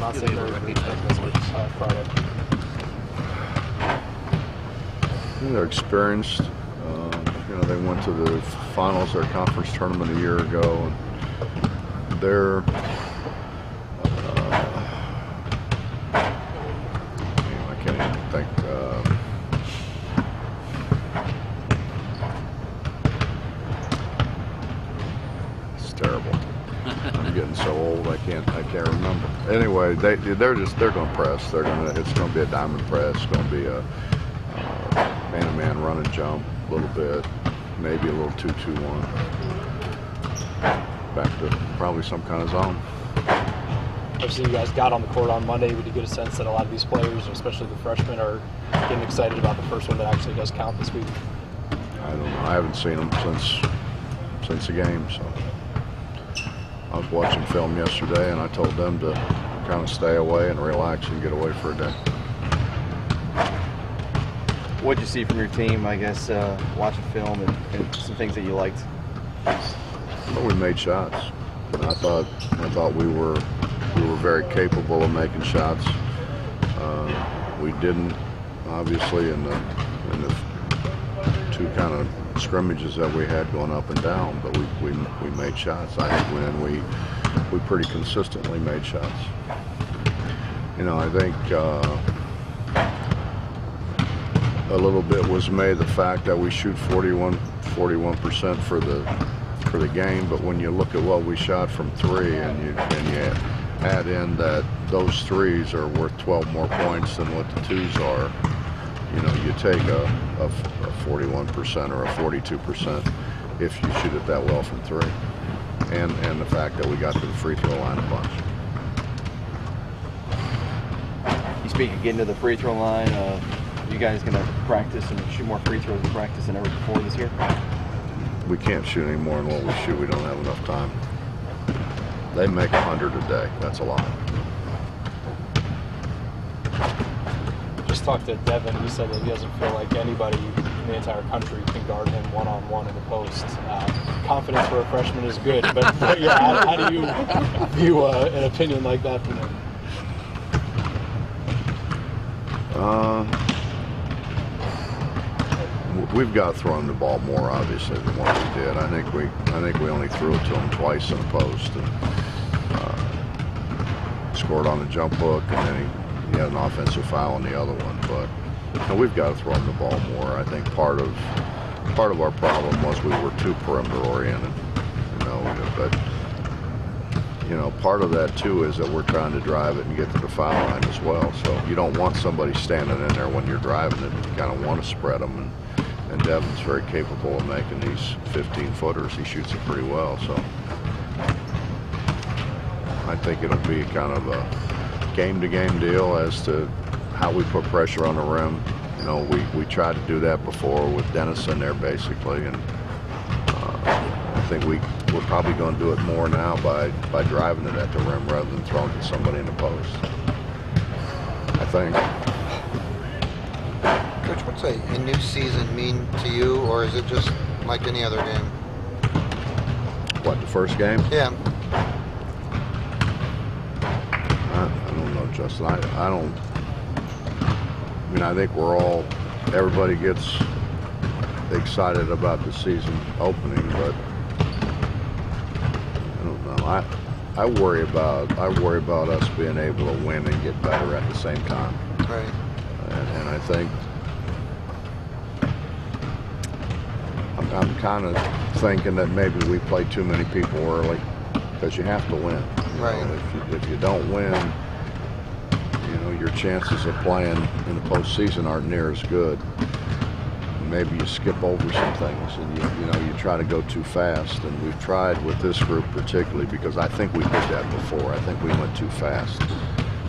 Not saying Friday. They're experienced. They went to the finals of their conference tournament a year ago, and they're I can't even think. It's terrible. I'm getting so old I can't remember. Anyway, they're going to press. It's going to be a diamond press. It's going to be a man-to-man run and jump a little bit, maybe a little 2-2-1. Back to probably some kind of zone. Obviously, you guys got on the court on Monday. Would you get a sense that a lot of these players, especially the freshmen, are getting excited about the first one that actually does count this week? I don't know. I haven't seen them since the game, so. I was watching film yesterday, and I told them to kind of stay away and relax and get away for a day. What did you see from your team, I guess, watching film and some things that you liked? Well, we made shots. I thought we were very capable of making shots. We didn't, obviously, in the two kind of scrimmages that we had going up and down, but we made shots. I think we pretty consistently made shots. I think a little bit was made the fact that we shoot 41% for the game, but when you look at what we shot from three and you add in that those threes are worth 12 more points than what the twos are, you take a 41% or a 42% if you shoot it that well from three, and the fact that we got to the free throw line a bunch. You speak of getting to the free throw line. You guys going to practice and shoot more free throws in practice than ever before this year? We can't shoot any more than what we shoot. We don't have enough time. They make 100 a day. That's a lot. Just talked to Devin. He said that he doesn't feel like anybody in the entire country can guard him one-on-one in the post. Confidence for a freshman is good, but yeah, how do you view an opinion like that from him? We've got to throw him the ball more, obviously, than what we did. I think we only threw it to him twice in the post, and scored on a jump hook, and then he had an offensive foul on the other one. But we've got to throw him the ball more. I think part of our problem was we were too perimeter oriented. But part of that too is that we're trying to drive it and get to the foul line as well. So you don't want somebody standing in there when you're driving it. You kind of want to spread them. And Devin's very capable of making these 15-footers. He shoots it pretty well. So I think it'll be kind of a game-to-game deal as to how we put pressure on the rim. We tried to do that before with Dennis in there, basically, and I think we're probably going to do it more now by driving it at the rim rather than throwing it to somebody in the post. I think. Coach, what's a new season mean to you, or is it just like any other game? What, the first game? Yeah. I don't know, Justin. I think everybody gets excited about the season opening, but I don't know. I worry about us being able to win and get better at the same time. Right. And I think I'm kind of thinking that maybe we play too many people early because you have to win. Right. If you don't win, your chances of playing in the postseason aren't near as good. Maybe you skip over some things and you try to go too fast. And we've tried with this group particularly because I think we did that before. I think we went too fast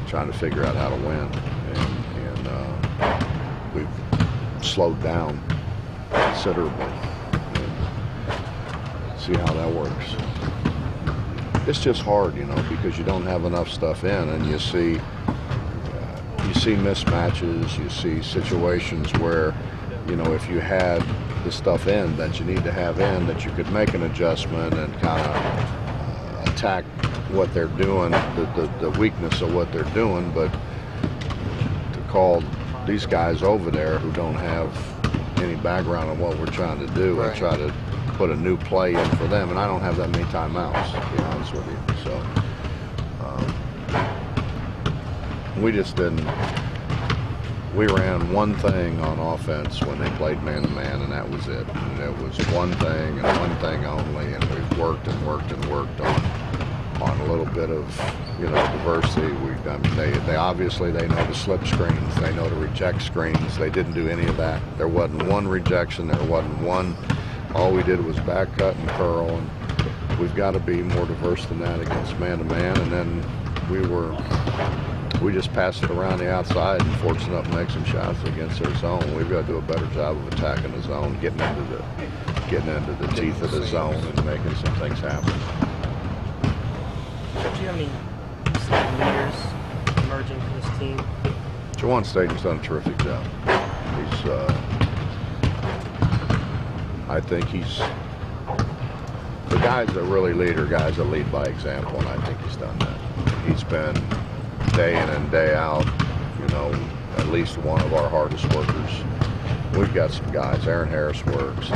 trying to figure out how to win. And we've slowed down considerably. And see how that works. It's just hard, because you don't have enough stuff in, and you see mismatches, you see situations where, if you had the stuff in that you need to have in, that you could make an adjustment and kind of attack what they're doing, the weakness of what they're doing, but to call these guys over there who don't have any background on what we're trying to do and try to put a new play in for them, and I don't have that many timeouts, to be honest with you. So we just didn't. We ran one thing on offense when they played man-to-man, and that was it. And it was one thing and one thing only, and we've worked and worked and worked on a little bit of, diversity. They obviously they know to slip screens, they know to reject screens. They didn't do any of that. There wasn't one rejection. There wasn't one. All we did was back cut and curl, and we've got to be more diverse than that against man-to-man. And then we just passed it around the outside and forced enough to make some shots against their zone. We've got to do a better job of attacking the zone, getting into the teeth of the zone and making some things happen. Do you have any leaders emerging from this team? Jawan Staten's done a terrific job. I think the guys that really lead are guys that lead by example, and I think he's done that. He's been day in and day out, at least one of our hardest workers. We've got some guys. Aaron Harris works.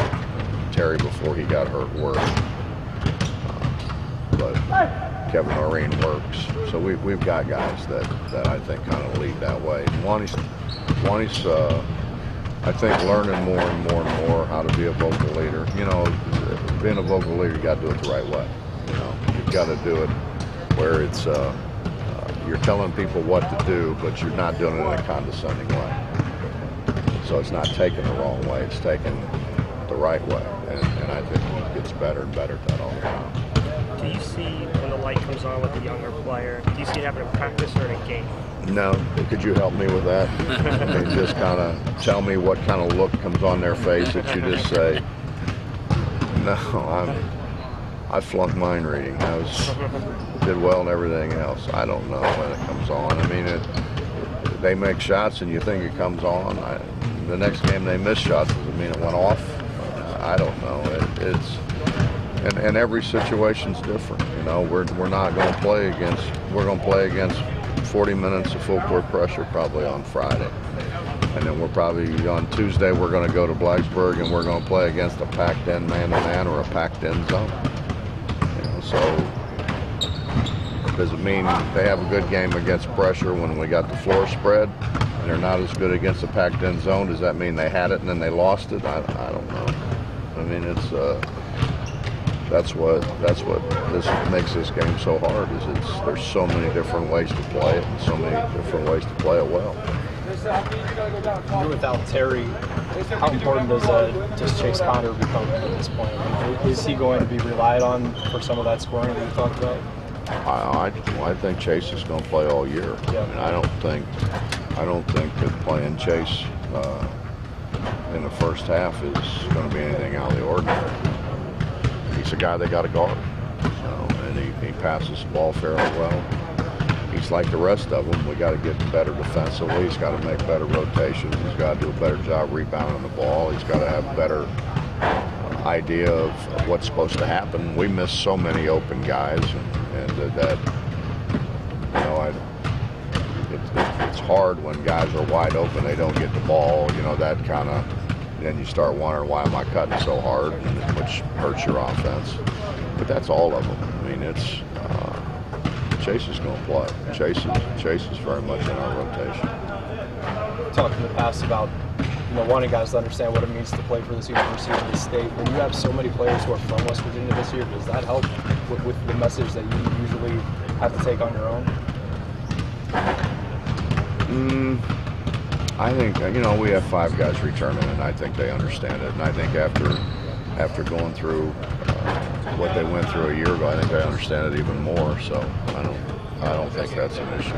Terry, before he got hurt, worked. But Kevin Noreen works. So we've got guys that I think kind of lead that way. Wani's I think learning more and more and more how to be a vocal leader. Being a vocal leader, you got to do it the right way. You've got to do it where it's you're telling people what to do, but you're not doing it in a condescending way. So it's not taken the wrong way; it's taken the right way, and I think he gets better and better at that all the time. Do you see when the light comes on with a younger player? Do you see it happen in practice or in a game? No, could you help me with that? I mean, just kind of tell me what kind of look comes on their face that you just say, no, I flunked mind reading. Did well in everything else. I don't know when it comes on. I mean, they make shots and you think it comes on. The next game they miss shots, does it mean it went off? I don't know. And every situation's different. We're not going to play against. We're going to play against 40 minutes of full court pressure probably on Friday, and then we're probably on Tuesday we're going to go to Blacksburg and we're going to play against a packed-in man-to-man or a packed-in zone. So does it mean they have a good game against pressure when we got the floor spread and they're not as good against the packed-in zone? Does that mean they had it and then they lost it? I don't know. I mean, it's that's what this makes this game so hard. There's so many different ways to play it and so many different ways to play it well. You're without Terry. How important does Chase Conner become at this point? I mean, is he going to be relied on for some of that scoring that you talked about? I think Chase is going to play all year. Yeah. I mean, I don't think that playing Chase in the first half is going to be anything out of the ordinary. He's a guy they got to guard, and he passes the ball fairly well. He's like the rest of them. We got to get better defensively. He's got to make better rotations. He's got to do a better job rebounding the ball. He's got to have a better idea of what's supposed to happen. We miss so many open guys, and that it's hard when guys are wide open. They don't get the ball. That kind of. Then you start wondering, why am I cutting so hard, which hurts your offense. But that's all of them. I mean, Chase is going to play. Chase is very much in our rotation. We talked in the past about wanting guys to understand what it means to play for this university and this state. When you have so many players who are from West Virginia this year, does that help with the message that you usually have to take on your own? I think, we have 5 guys returning, and I think they understand it. And I think after going through what they went through a year ago, I think they understand it even more. So I don't think that's an issue.